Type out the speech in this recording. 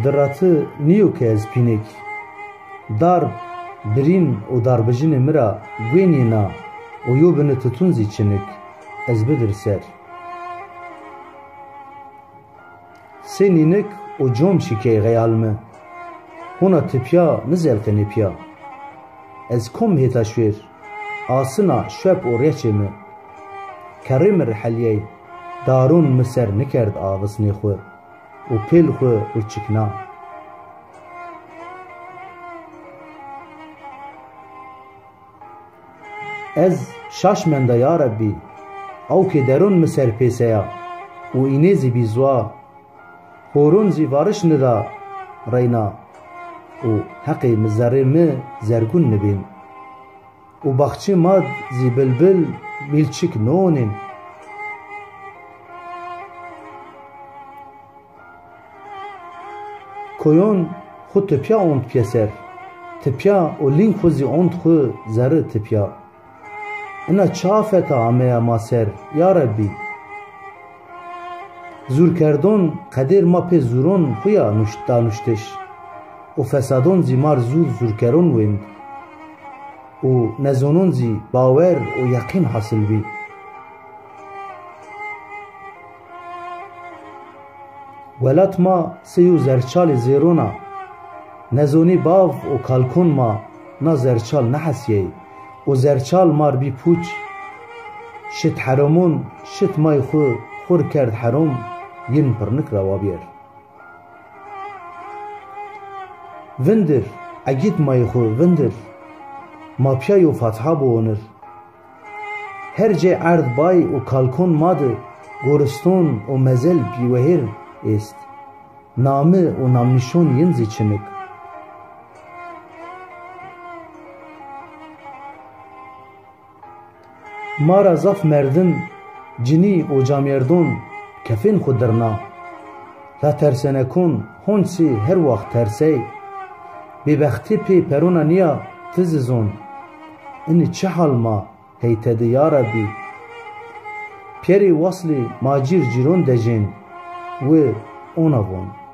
دراتı نیو که از پینک دار برین و داربجین مرا گوینینا و یو بنه تتونزی چنک از بدر سر سنینک و جوم شکی غیالمه هونا تپیا نزل قنپیا از کم هیتا شویر آسنا شب و ریچمه کرم رحلیه دارون مسر نکرد آوزنی خو و پیل خو و چکنا از شاش منده یا ربی او که درون مسر پیسیا و اینیزی بیزوا هورون زی وارش ندا رینا و حقی مزاره می زرگون نبین و بخچی ماد زی بلبل بیلچک نونین کویون خود تپیا اوند پیسر تپیا و لینک خوزی اوند خو زره تپیا انا چافتا همه ماسر یا ربی زور کردون قدر ما پی زورون خویا دانشتش و فسادون زی مار زور کرون ویند و نزونون زی باور و یقین حاصل بی ولات ما سیو زرچال زیرونا نزونی باو و کالکون ما نا زرچال نحسیه و زرچال مار بی پوچ شت حرامون شت مای خور کرد حرام ین پرنک روابیر وندر اگید مای خو وندر ما پیای و فتحا بونر هر جه عرض بای و کالکون ماده گورستون و مزل بیوهر است نامه و نامنشون ینزی چنک مارا زف مردن جنی و جامیردون کفین خود درنا لا ترسنه کن هونسی هر وقت ترسی ببختی پی پرونا نیا تززون اینی چه حال ما هیتد یا ربی پیری وصلی ماجیر جیرون دجین و اونا بون